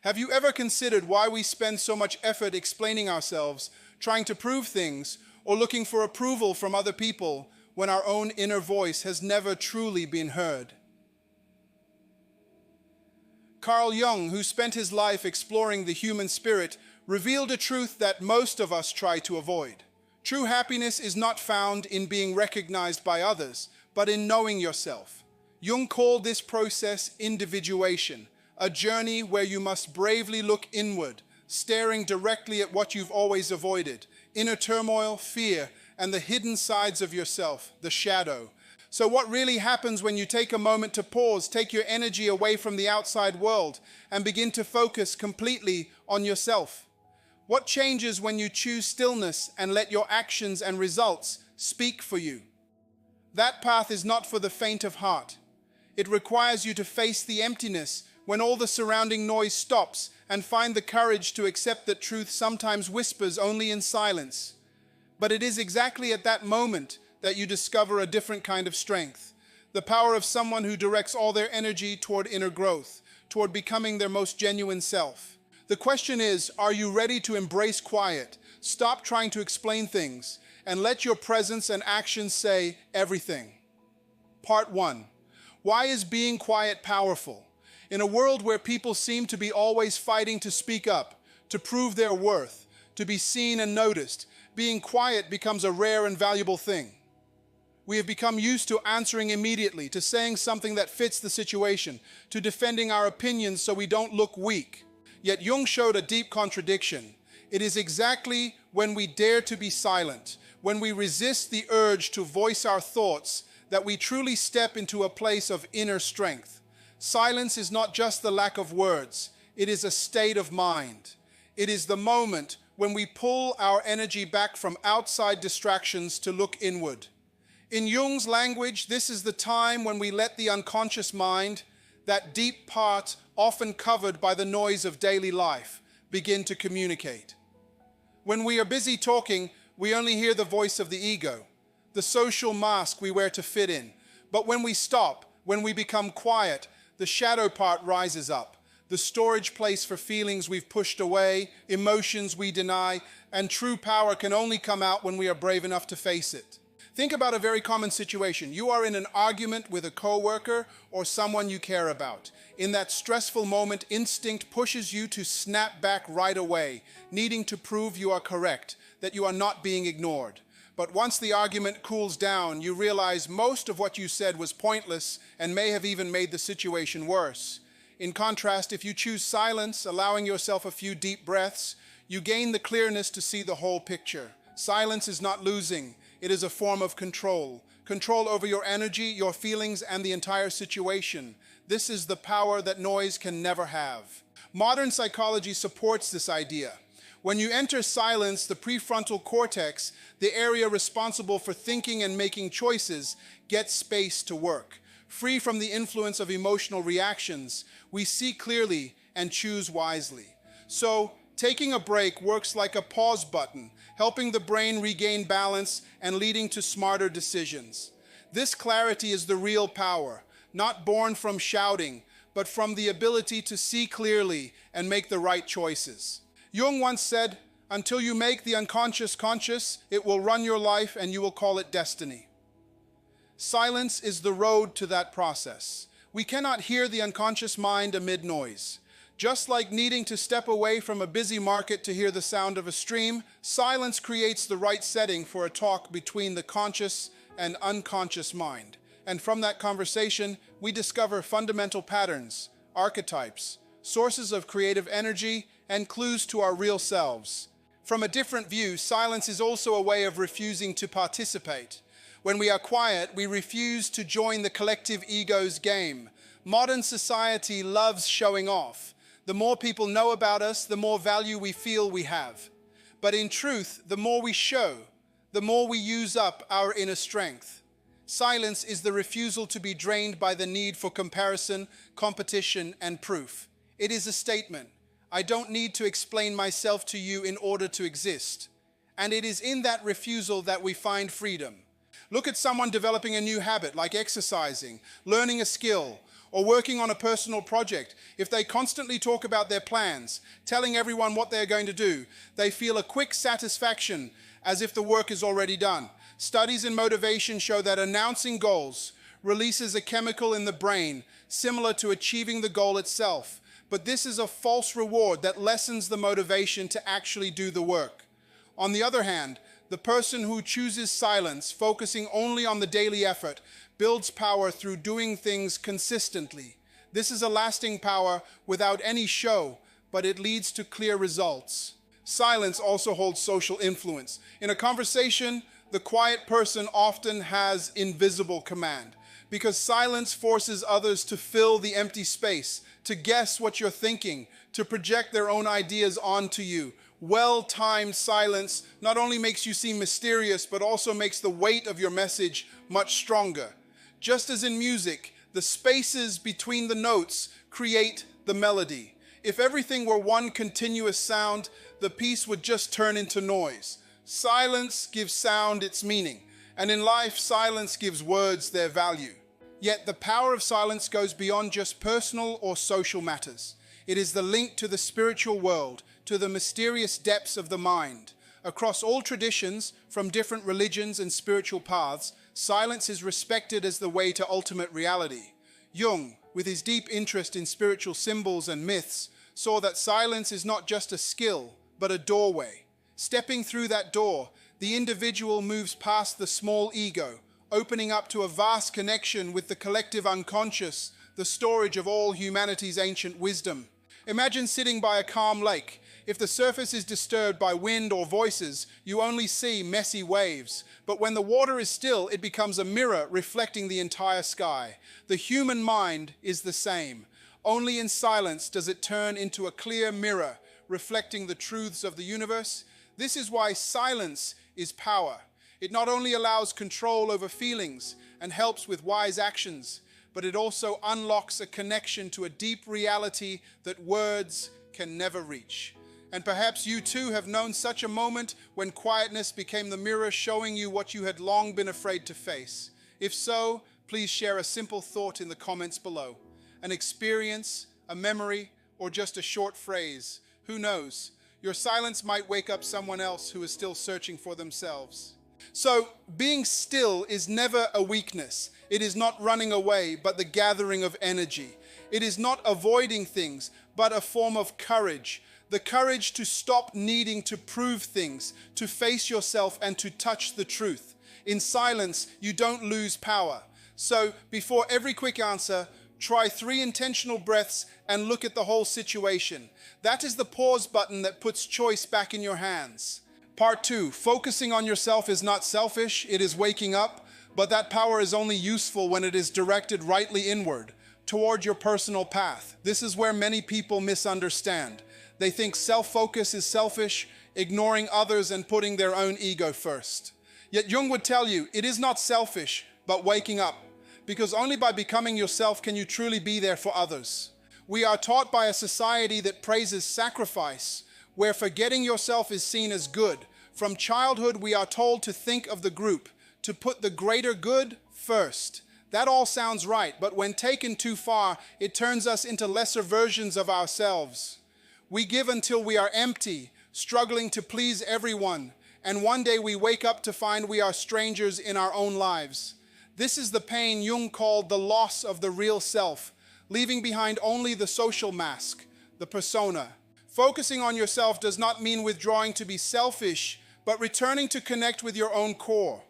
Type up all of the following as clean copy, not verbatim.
Have you ever considered why we spend so much effort explaining ourselves, trying to prove things, or looking for approval from other people when our own inner voice has never truly been heard? Carl Jung, who spent his life exploring the human spirit, revealed a truth that most of us try to avoid. True happiness is not found in being recognized by others, but in knowing yourself. Jung called this process individuation, a journey where you must bravely look inward, staring directly at what you've always avoided, inner turmoil, fear, and the hidden sides of yourself, the shadow. So what really happens when you take a moment to pause, take your energy away from the outside world, and begin to focus completely on yourself? What changes when you choose stillness and let your actions and results speak for you? That path is not for the faint of heart. It requires you to face the emptiness when all the surrounding noise stops, and find the courage to accept that truth sometimes whispers only in silence. But it is exactly at that moment that you discover a different kind of strength, the power of someone who directs all their energy toward inner growth, toward becoming their most genuine self. The question is, are you ready to embrace quiet, stop trying to explain things, and let your presence and actions say everything? Part 1. Why is being quiet powerful? In a world where people seem to be always fighting to speak up, to prove their worth, to be seen and noticed, being quiet becomes a rare and valuable thing. We have become used to answering immediately, to saying something that fits the situation, to defending our opinions so we don't look weak. Yet Jung showed a deep contradiction. It is exactly when we dare to be silent, when we resist the urge to voice our thoughts, that we truly step into a place of inner strength. Silence is not just the lack of words, it is a state of mind. It is the moment when we pull our energy back from outside distractions to look inward. In Jung's language, this is the time when we let the unconscious mind, that deep part often covered by the noise of daily life, begin to communicate. When we are busy talking, we only hear the voice of the ego, the social mask we wear to fit in. But when we stop, when we become quiet, the shadow part rises up, the storage place for feelings we've pushed away, emotions we deny, and true power can only come out when we are brave enough to face it. Think about a very common situation. You are in an argument with a coworker or someone you care about. In that stressful moment, instinct pushes you to snap back right away, needing to prove you are correct, that you are not being ignored. But once the argument cools down, you realize most of what you said was pointless and may have even made the situation worse. In contrast, if you choose silence, allowing yourself a few deep breaths, you gain the clearness to see the whole picture. Silence is not losing. It is a form of control. Control over your energy, your feelings, and the entire situation. This is the power that noise can never have. Modern psychology supports this idea. When you enter silence, the prefrontal cortex, the area responsible for thinking and making choices, gets space to work. Free from the influence of emotional reactions, we see clearly and choose wisely. So, taking a break works like a pause button, helping the brain regain balance and leading to smarter decisions. This clarity is the real power, not born from shouting, but from the ability to see clearly and make the right choices. Jung once said, "Until you make the unconscious conscious, it will run your life and you will call it destiny." Silence is the road to that process. We cannot hear the unconscious mind amid noise. Just like needing to step away from a busy market to hear the sound of a stream, silence creates the right setting for a talk between the conscious and unconscious mind. And from that conversation, we discover fundamental patterns, archetypes, sources of creative energy, and clues to our real selves. From a different view, silence is also a way of refusing to participate. When we are quiet, we refuse to join the collective ego's game. Modern society loves showing off. The more people know about us, the more value we feel we have. But in truth, the more we show, the more we use up our inner strength. Silence is the refusal to be drained by the need for comparison, competition, and proof. It is a statement. I don't need to explain myself to you in order to exist. And it is in that refusal that we find freedom. Look at someone developing a new habit like exercising, learning a skill, or working on a personal project, if they constantly talk about their plans, telling everyone what they're going to do, they feel a quick satisfaction as if the work is already done. Studies in motivation show that announcing goals releases a chemical in the brain similar to achieving the goal itself. But this is a false reward that lessens the motivation to actually do the work. On the other hand, the person who chooses silence, focusing only on the daily effort, builds power through doing things consistently. This is a lasting power without any show, but it leads to clear results. Silence also holds social influence. In a conversation, the quiet person often has invisible command, because silence forces others to fill the empty space, to guess what you're thinking, to project their own ideas onto you. Well-timed silence not only makes you seem mysterious, but also makes the weight of your message much stronger. Just as in music, the spaces between the notes create the melody. If everything were one continuous sound, the piece would just turn into noise. Silence gives sound its meaning, and in life, silence gives words their value. Yet the power of silence goes beyond just personal or social matters. It is the link to the spiritual world, to the mysterious depths of the mind. Across all traditions, from different religions and spiritual paths, silence is respected as the way to ultimate reality. Jung, with his deep interest in spiritual symbols and myths, saw that silence is not just a skill, but a doorway. Stepping through that door, the individual moves past the small ego, opening up to a vast connection with the collective unconscious, the storage of all humanity's ancient wisdom. Imagine sitting by a calm lake. If the surface is disturbed by wind or voices, you only see messy waves. But when the water is still, it becomes a mirror reflecting the entire sky. The human mind is the same. Only in silence does it turn into a clear mirror, reflecting the truths of the universe. This is why silence is power. It not only allows control over feelings and helps with wise actions, but it also unlocks a connection to a deep reality that words can never reach. And perhaps you too have known such a moment when quietness became the mirror showing you what you had long been afraid to face. If so, please share a simple thought in the comments below. An experience, a memory, or just a short phrase. Who knows? Your silence might wake up someone else who is still searching for themselves. So, being still is never a weakness. It is not running away, but the gathering of energy. It is not avoiding things, but a form of courage. The courage to stop needing to prove things, to face yourself and to touch the truth. In silence, you don't lose power. So, before every quick answer, try 3 intentional breaths and look at the whole situation. That is the pause button that puts choice back in your hands. Part 2, focusing on yourself is not selfish, it is waking up, but that power is only useful when it is directed rightly inward, toward your personal path. This is where many people misunderstand. They think self-focus is selfish, ignoring others and putting their own ego first. Yet Jung would tell you, it is not selfish, but waking up. Because only by becoming yourself can you truly be there for others. We are taught by a society that praises sacrifice, where forgetting yourself is seen as good. From childhood, we are told to think of the group, to put the greater good first. That all sounds right, but when taken too far, it turns us into lesser versions of ourselves. We give until we are empty, struggling to please everyone, and one day we wake up to find we are strangers in our own lives. This is the pain Jung called the loss of the real self, leaving behind only the social mask, the persona. Focusing on yourself does not mean withdrawing to be selfish, but returning to connect with your own core.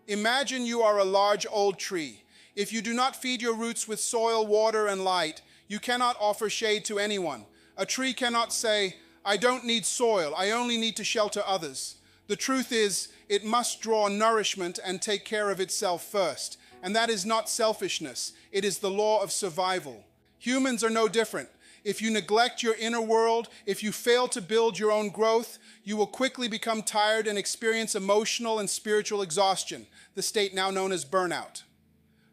Imagine you are a large old tree. If you do not feed your roots with soil, water, and light, you cannot offer shade to anyone. A tree cannot say, "I don't need soil, I only need to shelter others." The truth is, it must draw nourishment and take care of itself first. And that is not selfishness. It is the law of survival. Humans are no different. If you neglect your inner world, if you fail to build your own growth, you will quickly become tired and experience emotional and spiritual exhaustion, the state now known as burnout.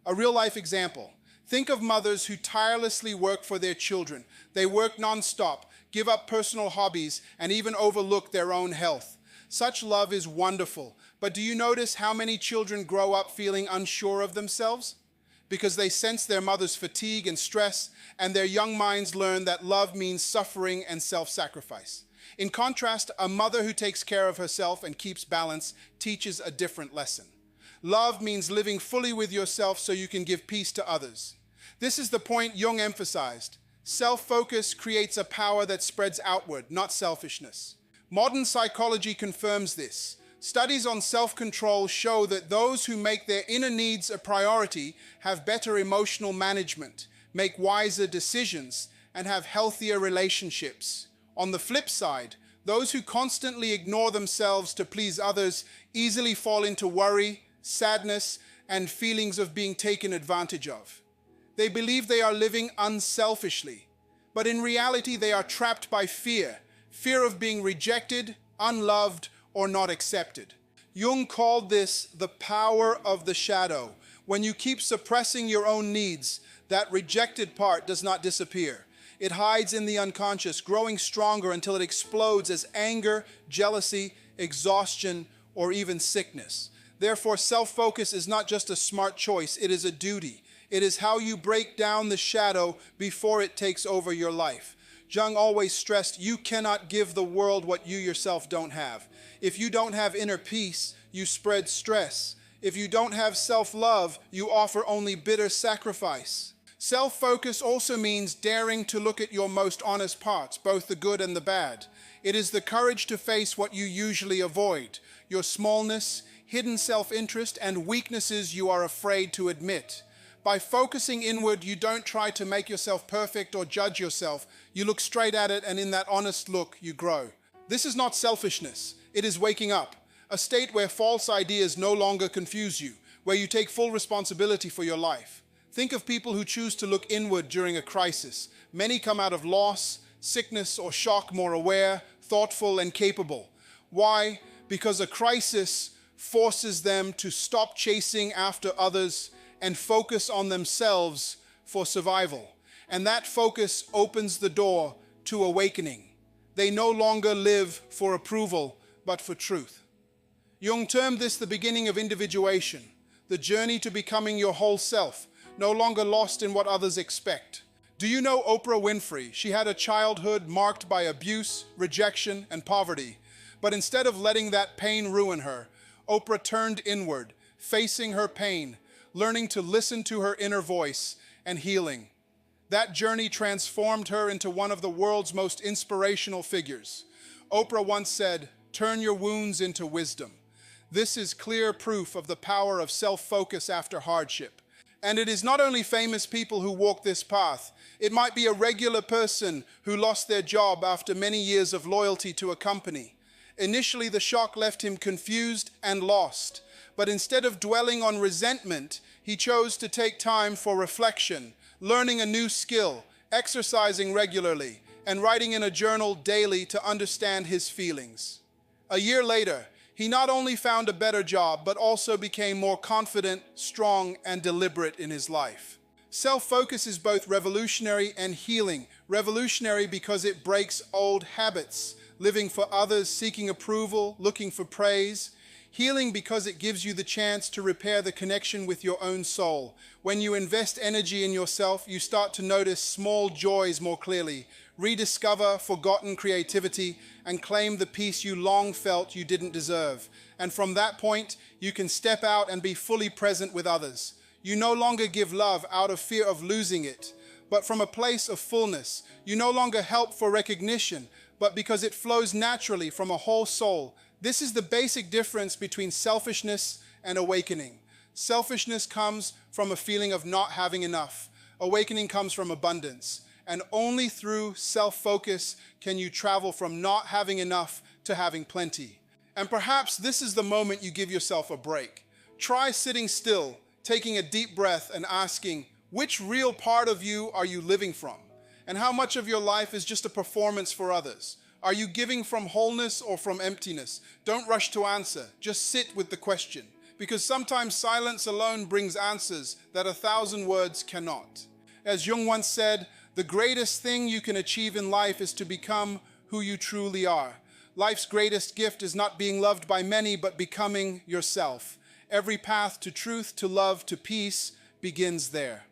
A real-life example. Think of mothers who tirelessly work for their children. They work non-stop, give up personal hobbies, and even overlook their own health. Such love is wonderful, but do you notice how many children grow up feeling unsure of themselves? because they sense their mother's fatigue and stress, and their young minds learn that love means suffering and self-sacrifice. In contrast, a mother who takes care of herself and keeps balance teaches a different lesson. Love means living fully with yourself so you can give peace to others. This is the point Jung emphasized. Self-focus creates a power that spreads outward, not selfishness. Modern psychology confirms this. Studies on self-control show that those who make their inner needs a priority have better emotional management, make wiser decisions, and have healthier relationships. On the flip side, those who constantly ignore themselves to please others easily fall into worry, sadness, and feelings of being taken advantage of. They believe they are living unselfishly, but in reality they are trapped by fear of being rejected, unloved, or not accepted. Jung called this the power of the shadow. When you keep suppressing your own needs, that rejected part does not disappear. It hides in the unconscious, growing stronger until it explodes as anger, jealousy, exhaustion, or even sickness. Therefore, self-focus is not just a smart choice, it is a duty. It is how you break down the shadow before it takes over your life. Jung always stressed, you cannot give the world what you yourself don't have. If you don't have inner peace, you spread stress. If you don't have self-love, you offer only bitter sacrifice. Self-focus also means daring to look at your most honest parts, both the good and the bad. It is the courage to face what you usually avoid, your smallness, hidden self-interest, and weaknesses you are afraid to admit. By focusing inward, you don't try to make yourself perfect or judge yourself. You look straight at it, and in that honest look, you grow. This is not selfishness. It is waking up, a state where false ideas no longer confuse you, where you take full responsibility for your life. Think of people who choose to look inward during a crisis. Many come out of loss, sickness, or shock more aware, thoughtful, and capable. Why? Because a crisis forces them to stop chasing after others and focus on themselves for survival. And that focus opens the door to awakening. They no longer live for approval, but for truth. Jung termed this the beginning of individuation, the journey to becoming your whole self, no longer lost in what others expect. Do you know Oprah Winfrey? She had a childhood marked by abuse, rejection, and poverty. But instead of letting that pain ruin her, Oprah turned inward, facing her pain, learning to listen to her inner voice, and healing. That journey transformed her into one of the world's most inspirational figures. Oprah once said, "Turn your wounds into wisdom." This is clear proof of the power of self-focus after hardship. And it is not only famous people who walk this path. It might be a regular person who lost their job after many years of loyalty to a company. Initially, the shock left him confused and lost. But instead of dwelling on resentment, he chose to take time for reflection, learning a new skill, exercising regularly, and writing in a journal daily to understand his feelings. A year later, he not only found a better job, but also became more confident, strong, and deliberate in his life. Self-focus is both revolutionary and healing. Revolutionary because it breaks old habits, living for others, seeking approval, looking for praise. Healing because it gives you the chance to repair the connection with your own soul. When you invest energy in yourself, you start to notice small joys more clearly, rediscover forgotten creativity, and claim the peace you long felt you didn't deserve. And from that point, you can step out and be fully present with others. You no longer give love out of fear of losing it, but from a place of fullness. You no longer help for recognition, but because it flows naturally from a whole soul. This is the basic difference between selfishness and awakening. Selfishness comes from a feeling of not having enough. Awakening comes from abundance. And only through self-focus can you travel from not having enough to having plenty. And perhaps this is the moment you give yourself a break. Try sitting still, taking a deep breath and asking, which real part of you are you living from? And how much of your life is just a performance for others? Are you giving from wholeness or from emptiness? Don't rush to answer. Just sit with the question. Because sometimes silence alone brings answers that 1,000 words cannot. As Jung once said, the greatest thing you can achieve in life is to become who you truly are. Life's greatest gift is not being loved by many, but becoming yourself. Every path to truth, to love, to peace begins there.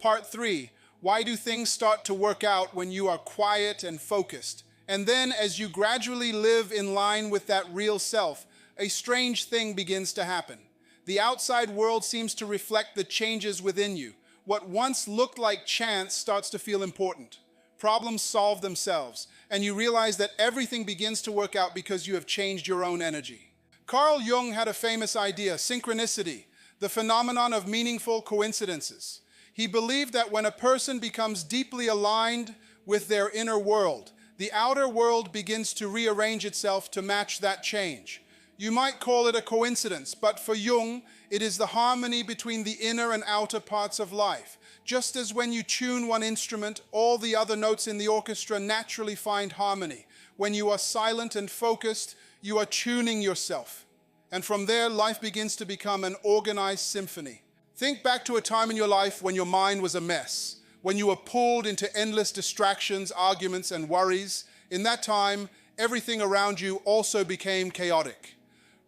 Part 3. Why do things start to work out when you are quiet and focused? And then, as you gradually live in line with that real self, a strange thing begins to happen. The outside world seems to reflect the changes within you. What once looked like chance starts to feel important. Problems solve themselves, and you realize that everything begins to work out because you have changed your own energy. Carl Jung had a famous idea, synchronicity, the phenomenon of meaningful coincidences. He believed that when a person becomes deeply aligned with their inner world, the outer world begins to rearrange itself to match that change. You might call it a coincidence, but for Jung, it is the harmony between the inner and outer parts of life. Just as when you tune one instrument, all the other notes in the orchestra naturally find harmony. When you are silent and focused, you are tuning yourself. And from there, life begins to become an organized symphony. Think back to a time in your life when your mind was a mess, when you were pulled into endless distractions, arguments, and worries. In that time, everything around you also became chaotic.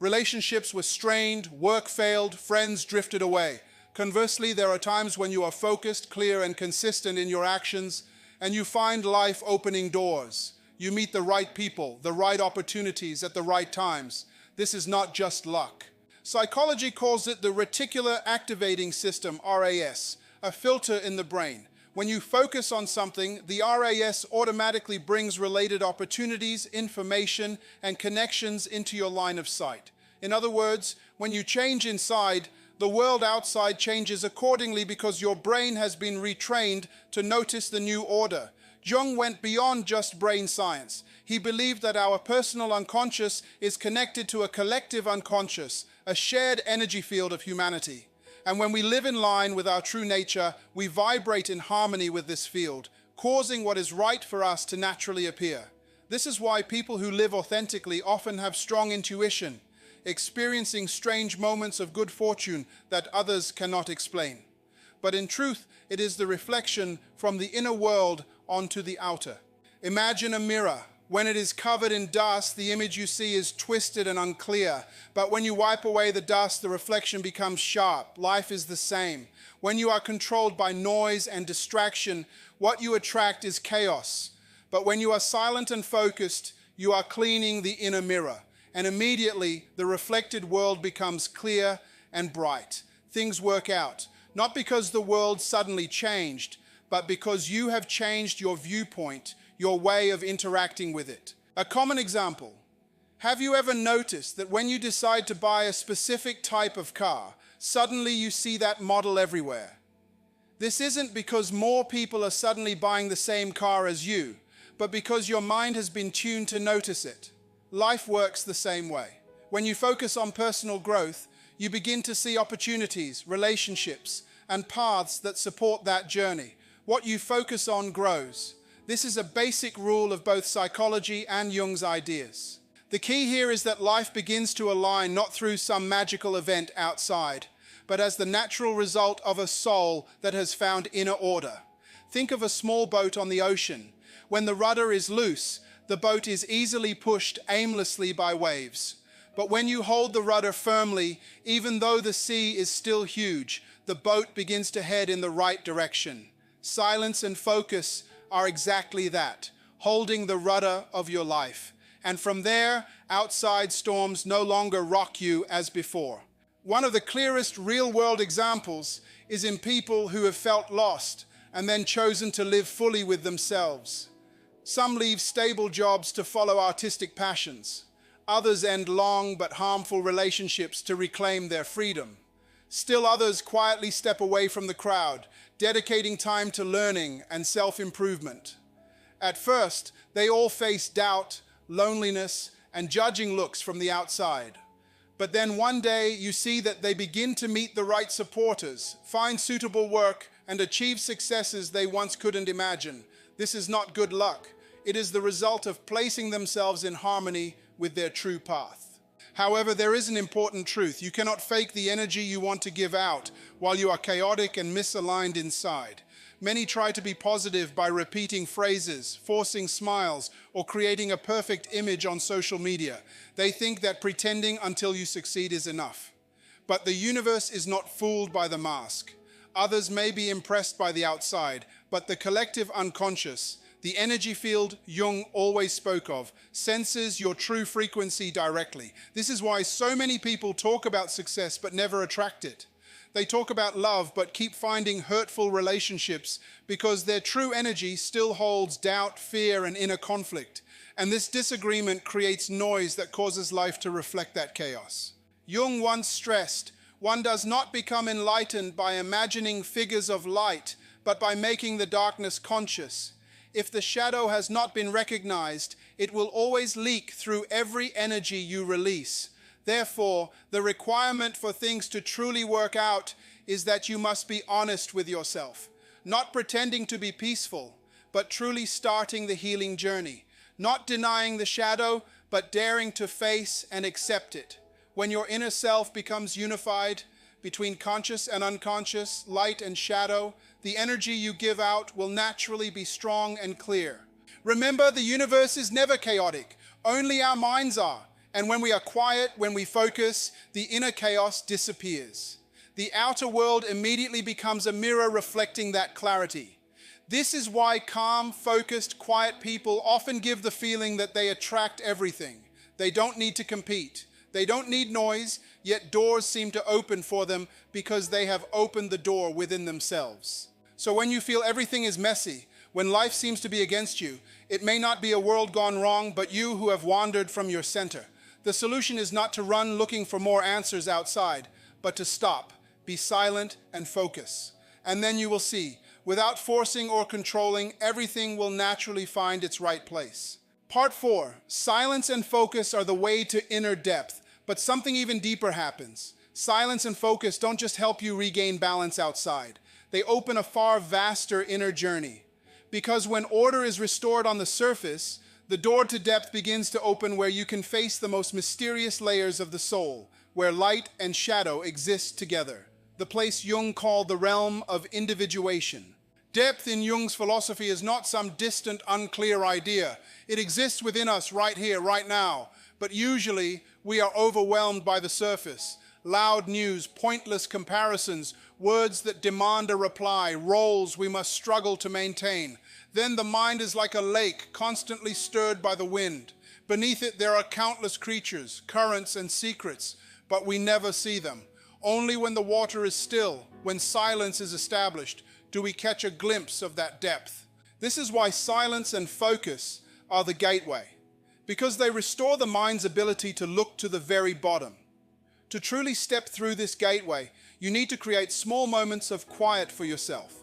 Relationships were strained, work failed, friends drifted away. Conversely, there are times when you are focused, clear, and consistent in your actions, and you find life opening doors. You meet the right people, the right opportunities at the right times. This is not just luck. Psychology calls it the reticular activating system, RAS, a filter in the brain. When you focus on something, the RAS automatically brings related opportunities, information, and connections into your line of sight. In other words, when you change inside, the world outside changes accordingly because your brain has been retrained to notice the new order. Jung went beyond just brain science. He believed that our personal unconscious is connected to a collective unconscious, a shared energy field of humanity. And when we live in line with our true nature, we vibrate in harmony with this field, causing what is right for us to naturally appear. This is why people who live authentically often have strong intuition, experiencing strange moments of good fortune that others cannot explain. But in truth, it is the reflection from the inner world onto the outer. Imagine a mirror. When it is covered in dust, the image you see is twisted and unclear. But when you wipe away the dust, the reflection becomes sharp. Life is the same. When you are controlled by noise and distraction, what you attract is chaos. But when you are silent and focused, you are cleaning the inner mirror. And immediately, the reflected world becomes clear and bright. Things work out, not because the world suddenly changed, but because you have changed your viewpoint, your way of interacting with it. A common example. Have you ever noticed that when you decide to buy a specific type of car, suddenly you see that model everywhere? This isn't because more people are suddenly buying the same car as you, but because your mind has been tuned to notice it. Life works the same way. When you focus on personal growth, you begin to see opportunities, relationships, and paths that support that journey. What you focus on grows. This is a basic rule of both psychology and Jung's ideas. The key here is that life begins to align not through some magical event outside, but as the natural result of a soul that has found inner order. Think of a small boat on the ocean. When the rudder is loose, the boat is easily pushed aimlessly by waves. But when you hold the rudder firmly, even though the sea is still huge, the boat begins to head in the right direction. Silence and focus are exactly that, holding the rudder of your life. And from there, outside storms no longer rock you as before. One of the clearest real-world examples is in people who have felt lost and then chosen to live fully with themselves. Some leave stable jobs to follow artistic passions. Others end long but harmful relationships to reclaim their freedom. Still others quietly step away from the crowd, dedicating time to learning and self-improvement. At first, they all face doubt, loneliness, and judging looks from the outside. But then one day you see that they begin to meet the right supporters, find suitable work, and achieve successes they once couldn't imagine. This is not good luck. It is the result of placing themselves in harmony with their true path. However, there is an important truth. You cannot fake the energy you want to give out while you are chaotic and misaligned inside. Many try to be positive by repeating phrases, forcing smiles, or creating a perfect image on social media. They think that pretending until you succeed is enough. But the universe is not fooled by the mask. Others may be impressed by the outside, but the collective unconscious, the energy field Jung always spoke of, senses your true frequency directly. This is why so many people talk about success but never attract it. They talk about love but keep finding hurtful relationships because their true energy still holds doubt, fear, and inner conflict. And this disagreement creates noise that causes life to reflect that chaos. Jung once stressed, one does not become enlightened by imagining figures of light, but by making the darkness conscious. If the shadow has not been recognized, it will always leak through every energy you release. Therefore, the requirement for things to truly work out is that you must be honest with yourself, not pretending to be peaceful, but truly starting the healing journey, not denying the shadow, but daring to face and accept it. When your inner self becomes unified between conscious and unconscious, light and shadow, the energy you give out will naturally be strong and clear. Remember, the universe is never chaotic. Only our minds are. And when we are quiet, when we focus, the inner chaos disappears. The outer world immediately becomes a mirror reflecting that clarity. This is why calm, focused, quiet people often give the feeling that they attract everything. They don't need to compete. They don't need noise, yet doors seem to open for them because they have opened the door within themselves. So when you feel everything is messy, when life seems to be against you, it may not be a world gone wrong, but you who have wandered from your center. The solution is not to run looking for more answers outside, but to stop, be silent, and focus. And then you will see, without forcing or controlling, everything will naturally find its right place. Part 4. Silence and focus are the way to inner depth, but something even deeper happens. Silence and focus don't just help you regain balance outside. They open a far vaster inner journey. Because when order is restored on the surface, the door to depth begins to open where you can face the most mysterious layers of the soul, where light and shadow exist together. The place Jung called the realm of individuation. Depth in Jung's philosophy is not some distant, unclear idea. It exists within us right here, right now. But usually, we are overwhelmed by the surface. Loud news, pointless comparisons, words that demand a reply, roles we must struggle to maintain. Then the mind is like a lake, constantly stirred by the wind. Beneath it, there are countless creatures, currents, and secrets, but we never see them. Only when the water is still, when silence is established, do we catch a glimpse of that depth. This is why silence and focus are the gateway, because they restore the mind's ability to look to the very bottom. To truly step through this gateway, you need to create small moments of quiet for yourself.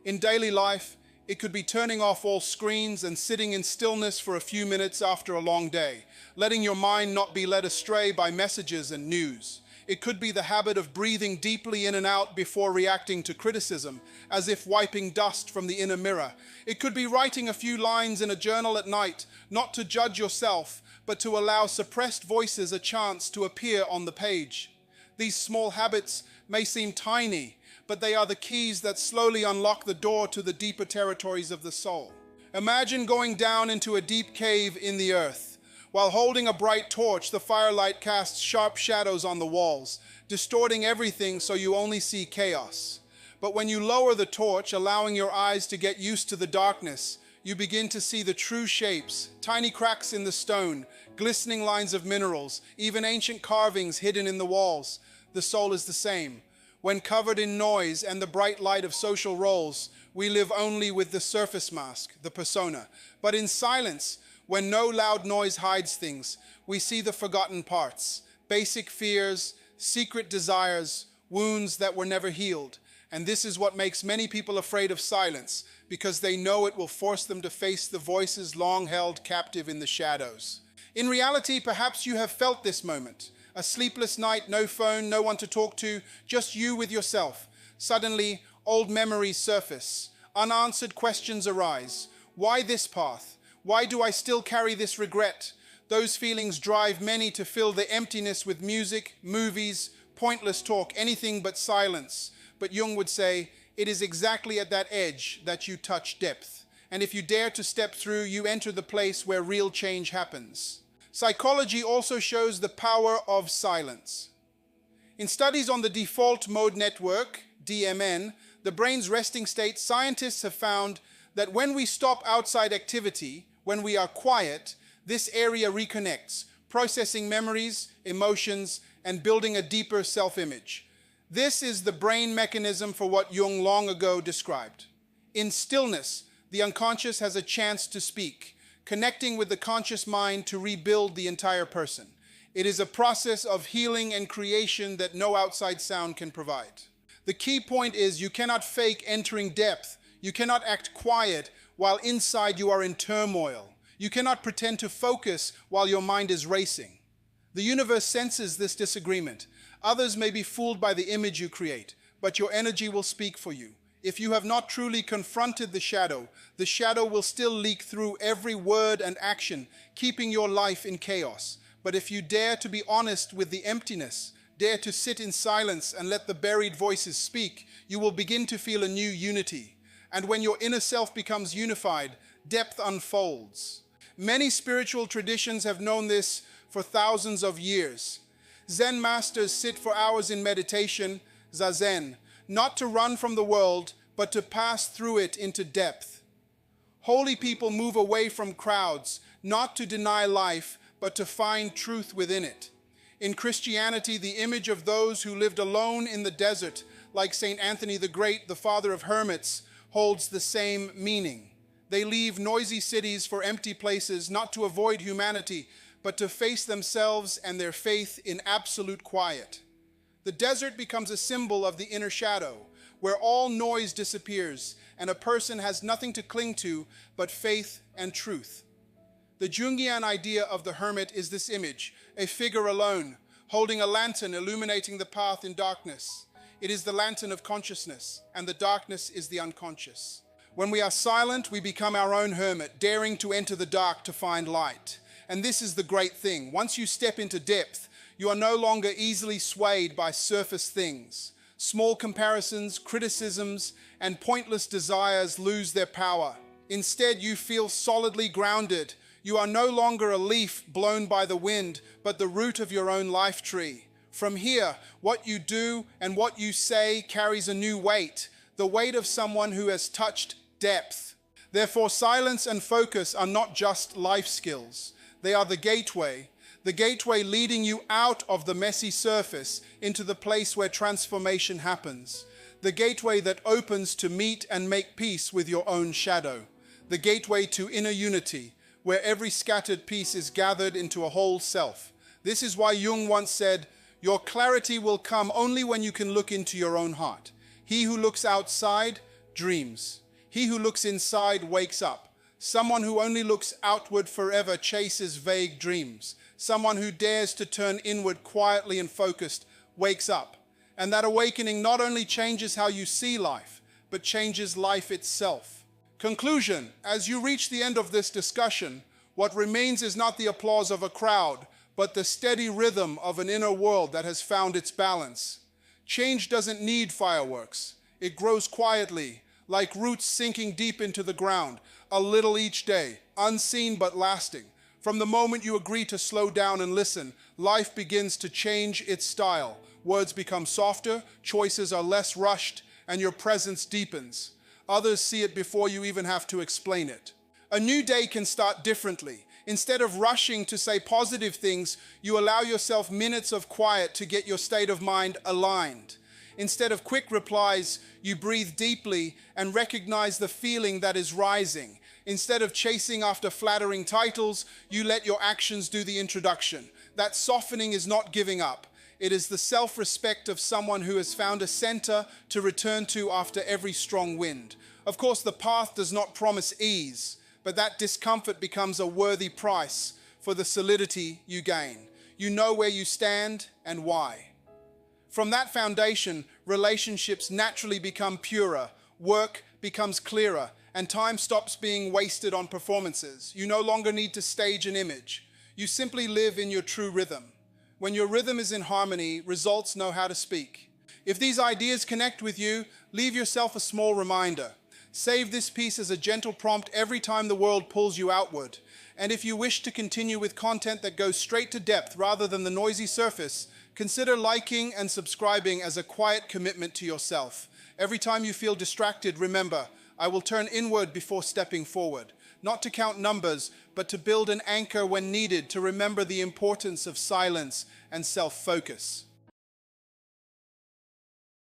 In daily life, it could be turning off all screens and sitting in stillness for a few minutes after a long day, letting your mind not be led astray by messages and news. It could be the habit of breathing deeply in and out before reacting to criticism, as if wiping dust from the inner mirror. It could be writing a few lines in a journal at night, not to judge yourself, but to allow suppressed voices a chance to appear on the page. These small habits may seem tiny, but they are the keys that slowly unlock the door to the deeper territories of the soul. Imagine going down into a deep cave in the earth. While holding a bright torch, the firelight casts sharp shadows on the walls, distorting everything so you only see chaos. But when you lower the torch, allowing your eyes to get used to the darkness, you begin to see the true shapes, tiny cracks in the stone, glistening lines of minerals, even ancient carvings hidden in the walls. The soul is the same. When covered in noise and the bright light of social roles, we live only with the surface mask, the persona. But in silence, when no loud noise hides things, we see the forgotten parts, basic fears, secret desires, wounds that were never healed. And this is what makes many people afraid of silence, because they know it will force them to face the voices long held captive in the shadows. In reality, perhaps you have felt this moment. A sleepless night, no phone, no one to talk to, just you with yourself. Suddenly, old memories surface. Unanswered questions arise. Why this path? Why do I still carry this regret? Those feelings drive many to fill the emptiness with music, movies, pointless talk, anything but silence. But Jung would say, it is exactly at that edge that you touch depth. And if you dare to step through, you enter the place where real change happens. Psychology also shows the power of silence. In studies on the default mode network, DMN, the brain's resting state, scientists have found that when we stop outside activity, when we are quiet, this area reconnects, processing memories, emotions, and building a deeper self-image. This is the brain mechanism for what Jung long ago described. In stillness, the unconscious has a chance to speak, connecting with the conscious mind to rebuild the entire person. It is a process of healing and creation that no outside sound can provide. The key point is you cannot fake entering depth. You cannot act quiet while inside you are in turmoil. You cannot pretend to focus while your mind is racing. The universe senses this disagreement. Others may be fooled by the image you create, but your energy will speak for you. If you have not truly confronted the shadow will still leak through every word and action, keeping your life in chaos. But if you dare to be honest with the emptiness, dare to sit in silence and let the buried voices speak, you will begin to feel a new unity. And when your inner self becomes unified, depth unfolds. Many spiritual traditions have known this for thousands of years. Zen masters sit for hours in meditation, zazen, not to run from the world, but to pass through it into depth. Holy people move away from crowds, not to deny life, but to find truth within it. In Christianity, the image of those who lived alone in the desert, like St. Anthony the Great, the father of hermits, holds the same meaning. They leave noisy cities for empty places, not to avoid humanity, but to face themselves and their faith in absolute quiet. The desert becomes a symbol of the inner shadow, where all noise disappears and a person has nothing to cling to but faith and truth. The Jungian idea of the hermit is this image, a figure alone, holding a lantern illuminating the path in darkness. It is the lantern of consciousness, and the darkness is the unconscious. When we are silent, we become our own hermit, daring to enter the dark to find light. And this is the great thing. Once you step into depth, you are no longer easily swayed by surface things. Small comparisons, criticisms, and pointless desires lose their power. Instead, you feel solidly grounded. You are no longer a leaf blown by the wind, but the root of your own life tree. From here, what you do and what you say carries a new weight, the weight of someone who has touched depth. Therefore, silence and focus are not just life skills. They are the gateway leading you out of the messy surface into the place where transformation happens. The gateway that opens to meet and make peace with your own shadow. The gateway to inner unity, where every scattered piece is gathered into a whole self. This is why Jung once said, "Your clarity will come only when you can look into your own heart. He who looks outside dreams. He who looks inside wakes up. Someone who only looks outward forever chases vague dreams. Someone who dares to turn inward quietly and focused wakes up." And that awakening not only changes how you see life, but changes life itself. Conclusion: as you reach the end of this discussion, what remains is not the applause of a crowd, but the steady rhythm of an inner world that has found its balance. Change doesn't need fireworks. It grows quietly, like roots sinking deep into the ground, a little each day, unseen but lasting. From the moment you agree to slow down and listen, life begins to change its style. Words become softer, choices are less rushed, and your presence deepens. Others see it before you even have to explain it. A new day can start differently. Instead of rushing to say positive things, you allow yourself minutes of quiet to get your state of mind aligned. Instead of quick replies, you breathe deeply and recognize the feeling that is rising. Instead of chasing after flattering titles, you let your actions do the introduction. That softening is not giving up. It is the self-respect of someone who has found a center to return to after every strong wind. Of course, the path does not promise ease, but that discomfort becomes a worthy price for the solidity you gain. You know where you stand and why. From that foundation, relationships naturally become purer, work becomes clearer, and time stops being wasted on performances. You no longer need to stage an image. You simply live in your true rhythm. When your rhythm is in harmony, results know how to speak. If these ideas connect with you, leave yourself a small reminder. Save this piece as a gentle prompt every time the world pulls you outward. And if you wish to continue with content that goes straight to depth rather than the noisy surface, consider liking and subscribing as a quiet commitment to yourself. Every time you feel distracted, remember, I will turn inward before stepping forward. Not to count numbers, but to build an anchor when needed to remember the importance of silence and self-focus.